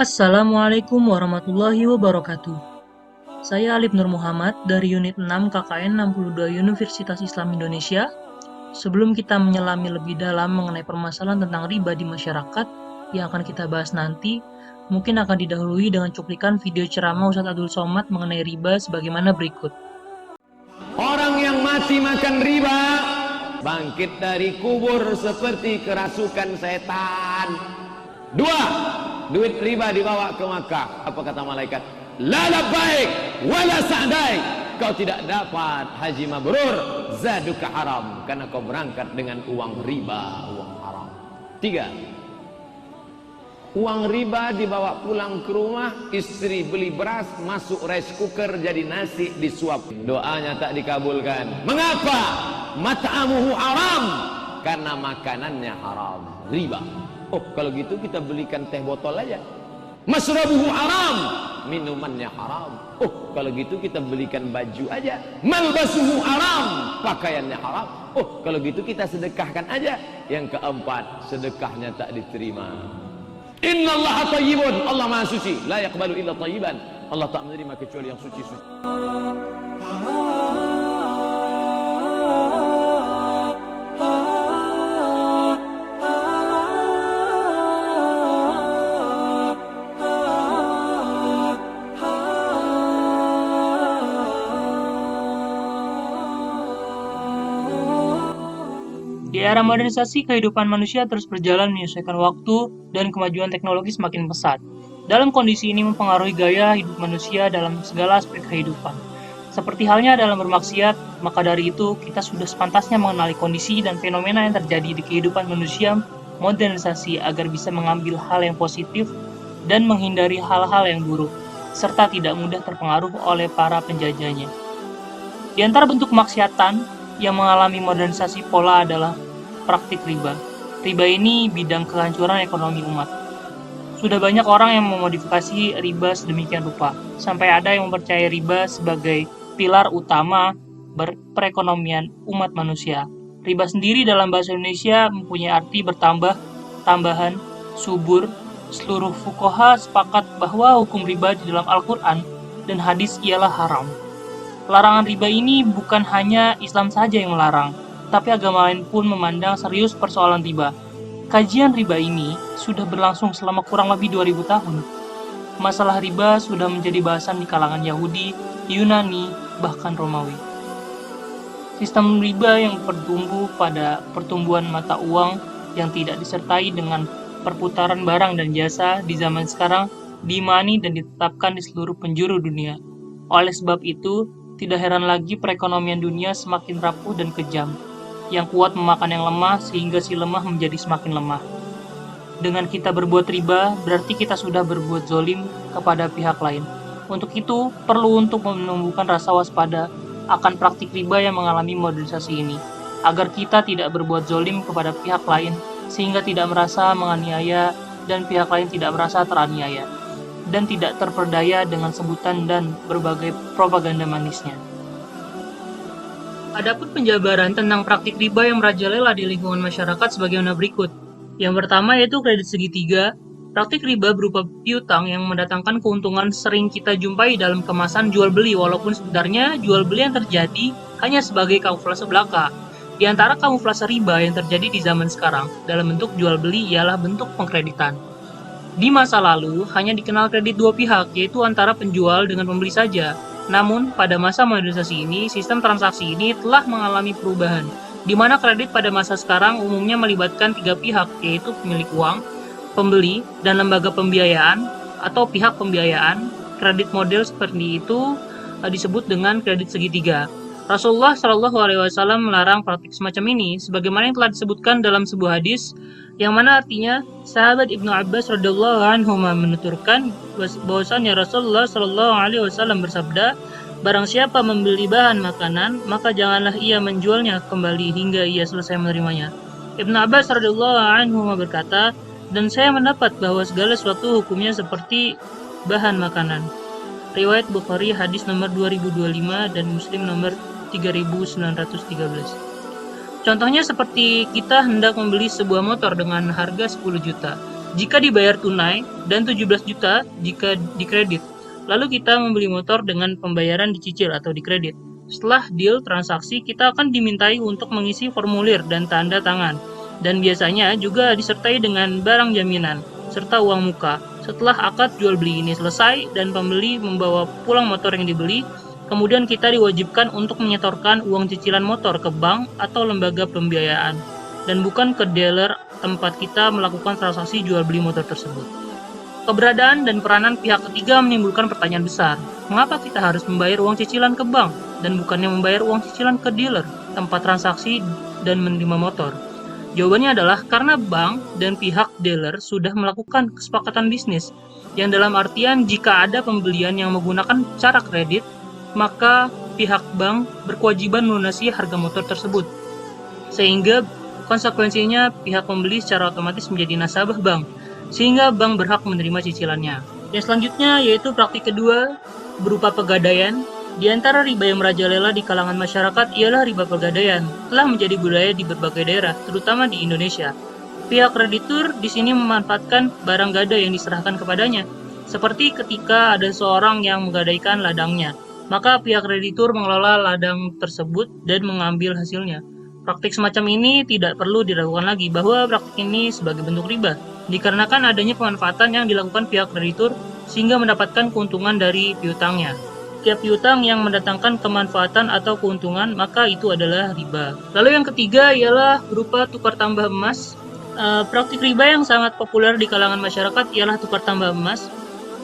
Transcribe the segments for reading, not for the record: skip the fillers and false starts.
Assalamualaikum warahmatullahi wabarakatuh. Saya Alif Nur Muhammad dari Unit 6 KKN 62 Universitas Islam Indonesia. Sebelum kita menyelami lebih dalam mengenai permasalahan tentang riba di masyarakat yang akan kita bahas nanti, mungkin akan didahului dengan cuplikan video ceramah Ustadz Abdul Somad mengenai riba sebagaimana berikut. Orang yang mati makan riba bangkit dari kubur seperti kerasukan setan. Dua, duit riba dibawa ke Makkah. Apa kata malaikat? La labbaik wala sa'daik. Kau tidak dapat haji mabrur, zaduka haram, karena kau berangkat dengan uang riba, uang haram. Tiga, uang riba dibawa pulang ke rumah, istri beli beras, masuk rice cooker jadi nasi disuap. Doanya tak dikabulkan. Mengapa? Mat'amuhu haram, karena makanannya haram, riba. Oh, kalau gitu kita belikan teh botol aja. Masrabuhu haram, minumannya haram. Oh, kalau gitu kita belikan baju aja. Malbasuhu haram, pakaiannya haram. Oh, kalau gitu kita sedekahkan aja. Yang keempat, sedekahnya tak diterima. Innallaha thayyibun, Allah Maha Suci, la yaqbalu illa thayyiban. Allah tak menerima kecuali yang suci-suci. Di era modernisasi, kehidupan manusia terus berjalan menyesuaikan waktu dan kemajuan teknologi semakin pesat. Dalam kondisi ini mempengaruhi gaya hidup manusia dalam segala aspek kehidupan. Seperti halnya dalam bermaksiat, maka dari itu kita sudah sepantasnya mengenali kondisi dan fenomena yang terjadi di kehidupan manusia modernisasi agar bisa mengambil hal yang positif dan menghindari hal-hal yang buruk, serta tidak mudah terpengaruh oleh para penjajahnya. Di antara bentuk kemaksiatan yang mengalami modernisasi pola adalah praktik riba. Riba ini bidang kehancuran ekonomi umat. Sudah banyak orang yang memodifikasi riba sedemikian rupa, sampai ada yang mempercayai riba sebagai pilar utama perekonomian umat manusia. Riba sendiri dalam bahasa Indonesia mempunyai arti bertambah, tambahan, subur. Seluruh fuqaha sepakat bahwa hukum riba di dalam Al-Quran dan hadis ialah haram. Larangan riba ini bukan hanya Islam saja yang melarang, tapi agama lain pun memandang serius persoalan riba. Kajian riba ini sudah berlangsung selama kurang lebih 2000 tahun. Masalah riba sudah menjadi bahasan di kalangan Yahudi, Yunani, bahkan Romawi. Sistem riba yang bertumbuh pada pertumbuhan mata uang yang tidak disertai dengan perputaran barang dan jasa di zaman sekarang diimani dan ditetapkan di seluruh penjuru dunia. Oleh sebab itu, tidak heran lagi perekonomian dunia semakin rapuh dan kejam. Yang kuat memakan yang lemah sehingga si lemah menjadi semakin lemah. Dengan kita berbuat riba, berarti kita sudah berbuat zolim kepada pihak lain. Untuk itu, perlu untuk menumbuhkan rasa waspada akan praktik riba yang mengalami modernisasi ini, agar kita tidak berbuat zolim kepada pihak lain, sehingga tidak merasa menganiaya dan pihak lain tidak merasa teraniaya, dan tidak terperdaya dengan sebutan dan berbagai propaganda manisnya. Adapun penjabaran tentang praktik riba yang merajalela di lingkungan masyarakat sebagaimana berikut. Yang pertama yaitu kredit segitiga. Praktik riba berupa piutang yang mendatangkan keuntungan sering kita jumpai dalam kemasan jual beli, walaupun sebenarnya jual beli yang terjadi hanya sebagai kamuflase belaka. Di antara kamuflase riba yang terjadi di zaman sekarang dalam bentuk jual beli ialah bentuk pengkreditan. Di masa lalu, hanya dikenal kredit dua pihak, yaitu antara penjual dengan pembeli saja. Namun, pada masa modernisasi ini, sistem transaksi ini telah mengalami perubahan, di mana kredit pada masa sekarang umumnya melibatkan tiga pihak, yaitu pemilik uang, pembeli, dan lembaga pembiayaan atau pihak pembiayaan. Kredit model seperti itu disebut dengan kredit segitiga. Rasulullah Shallallahu Alaihi Wasallam melarang praktik semacam ini, sebagaimana yang telah disebutkan dalam sebuah hadis, yang mana artinya sahabat Ibnu Abbas radhiyallahu anhu menuturkan bahwasanya Rasulullah Shallallahu Alaihi Wasallam bersabda, barang siapa membeli bahan makanan, maka janganlah ia menjualnya kembali hingga ia selesai menerimanya. Ibnu Abbas radhiyallahu anhu berkata, dan saya mendapat bahwa segala sesuatu hukumnya seperti bahan makanan. Riwayat Bukhari hadis nomor 2025 dan Muslim nomor 3913. Contohnya seperti kita hendak membeli sebuah motor dengan harga 10 juta. jika dibayar tunai dan 17 juta jika dikredit. Lalu kita membeli motor dengan pembayaran dicicil atau dikredit. Setelah deal transaksi, kita akan dimintai untuk mengisi formulir dan tanda tangan. Dan biasanya juga disertai dengan barang jaminan serta uang muka. Setelah akad jual beli ini selesai dan pembeli membawa pulang motor yang dibeli, kemudian kita diwajibkan untuk menyetorkan uang cicilan motor ke bank atau lembaga pembiayaan dan bukan ke dealer tempat kita melakukan transaksi jual beli motor tersebut. Keberadaan dan peranan pihak ketiga menimbulkan pertanyaan besar. Mengapa kita harus membayar uang cicilan ke bank dan bukannya membayar uang cicilan ke dealer tempat transaksi dan menerima motor? Jawabannya adalah karena bank dan pihak dealer sudah melakukan kesepakatan bisnis, yang dalam artian jika ada pembelian yang menggunakan cara kredit, maka pihak bank berkewajiban melunasi harga motor tersebut. Sehingga konsekuensinya pihak pembeli secara otomatis menjadi nasabah bank, sehingga bank berhak menerima cicilannya. Dan selanjutnya yaitu praktik kedua berupa pegadaian. Di antara riba yang merajalela di kalangan masyarakat ialah riba pegadaian, telah menjadi budaya di berbagai daerah, terutama di Indonesia. Pihak kreditur di sini memanfaatkan barang gadai yang diserahkan kepadanya, seperti ketika ada seorang yang menggadaikan ladangnya, maka pihak kreditur mengelola ladang tersebut dan mengambil hasilnya. Praktik semacam ini tidak perlu diragukan lagi bahwa praktik ini sebagai bentuk riba, dikarenakan adanya pemanfaatan yang dilakukan pihak kreditur sehingga mendapatkan keuntungan dari piutangnya. Setiap piutang yang mendatangkan kemanfaatan atau keuntungan, maka itu adalah riba. Lalu yang ketiga ialah berupa tukar tambah emas. Praktik riba yang sangat populer di kalangan masyarakat ialah tukar tambah emas.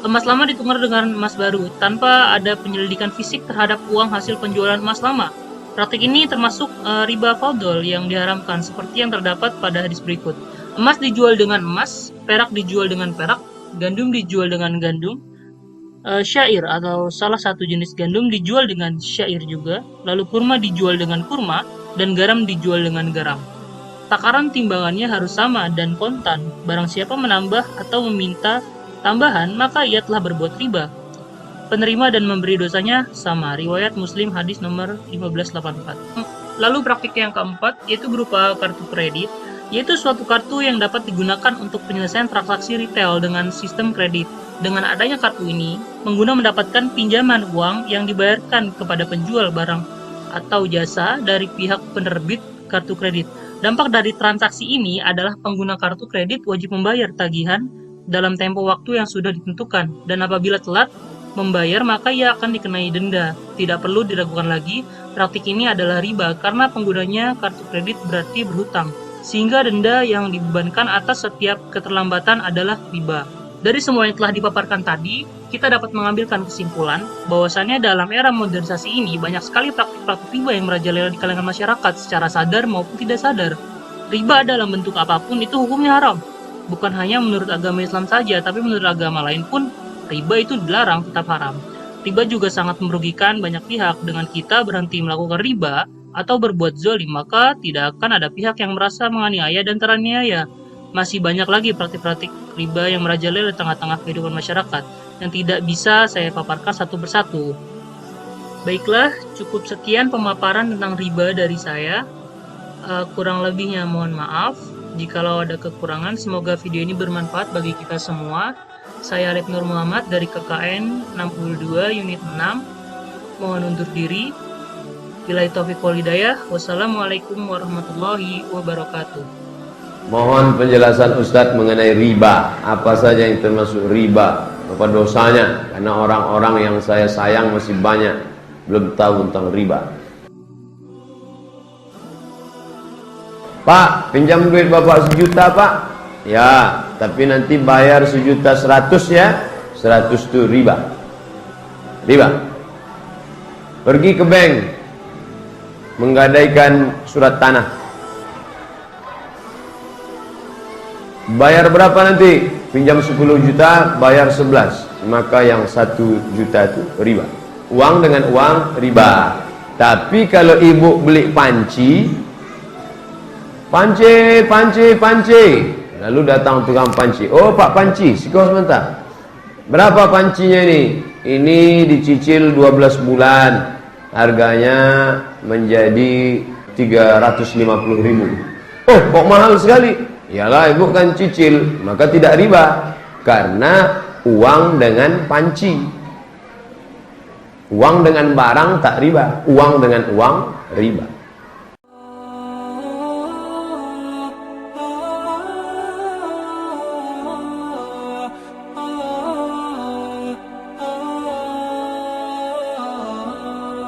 Emas lama ditukar dengan emas baru tanpa ada penyelidikan fisik terhadap uang hasil penjualan emas lama. Praktik ini termasuk riba fadl yang diharamkan seperti yang terdapat pada hadis berikut. Emas dijual dengan emas, perak dijual dengan perak, gandum dijual dengan gandum, syair atau salah satu jenis gandum dijual dengan syair juga, lalu kurma dijual dengan kurma, dan garam dijual dengan garam. Takaran timbangannya harus sama dan kontan. Barang siapa menambah atau meminta tambahan, maka ia telah berbuat riba. Penerima dan memberi dosanya sama. Riwayat Muslim hadis nomor 1584. Lalu praktik yang keempat yaitu berupa kartu kredit, yaitu suatu kartu yang dapat digunakan untuk penyelesaian transaksi retail dengan sistem kredit. Dengan adanya kartu ini, pengguna mendapatkan pinjaman uang yang dibayarkan kepada penjual barang atau jasa dari pihak penerbit kartu kredit. Dampak dari transaksi ini adalah pengguna kartu kredit wajib membayar tagihan dalam tempo waktu yang sudah ditentukan, dan apabila telat membayar maka ia akan dikenai denda. Tidak perlu diragukan lagi, praktik ini adalah riba karena penggunanya kartu kredit berarti berhutang, sehingga denda yang dibebankan atas setiap keterlambatan adalah riba. Dari semua yang telah dipaparkan tadi, kita dapat mengambilkan kesimpulan bahwasannya dalam era modernisasi ini banyak sekali praktik-praktik riba yang merajalela di kalangan masyarakat secara sadar maupun tidak sadar. Riba dalam bentuk apapun itu hukumnya haram. Bukan hanya menurut agama Islam saja, tapi menurut agama lain pun riba itu dilarang, tetap haram. Riba juga sangat merugikan banyak pihak. Dengan kita berhenti melakukan riba atau berbuat zalim, maka tidak akan ada pihak yang merasa menganiaya dan teraniaya. Masih banyak lagi praktik-praktik riba yang merajalela di tengah-tengah kehidupan masyarakat yang tidak bisa saya paparkan satu persatu. Baiklah, cukup sekian pemaparan tentang riba dari saya. Kurang lebihnya mohon maaf. Jikalau ada kekurangan, semoga video ini bermanfaat bagi kita semua. Saya Alif Nur Muhammad dari KKN 62 Unit 6. Mohon undur diri. Billahi taufiq wal hidayah. Wassalamualaikum warahmatullahi wabarakatuh. Mohon penjelasan Ustadz mengenai riba. Apa saja yang termasuk riba? Apa dosanya? Karena orang-orang yang saya sayang masih banyak belum tahu tentang riba. Pak, pinjam duit Bapak 1 juta Pak. Ya, tapi nanti bayar 1.100.000 ya. 100 itu riba. Riba. Pergi ke bank, menggadaikan surat tanah. Bayar berapa nanti? Pinjam 10 juta, bayar 11. Maka yang 1 juta itu riba. Uang dengan uang riba. Tapi kalau ibu beli panci, lalu datang tukang panci. Oh Pak panci, sikau sebentar. Berapa pancinya ini? Ini dicicil 12 bulan. Harganya menjadi 350.000. Oh kok mahal sekali? Iyalah ibu kan cicil, maka tidak riba. Karena uang dengan panci, uang dengan barang tak riba, uang dengan uang riba.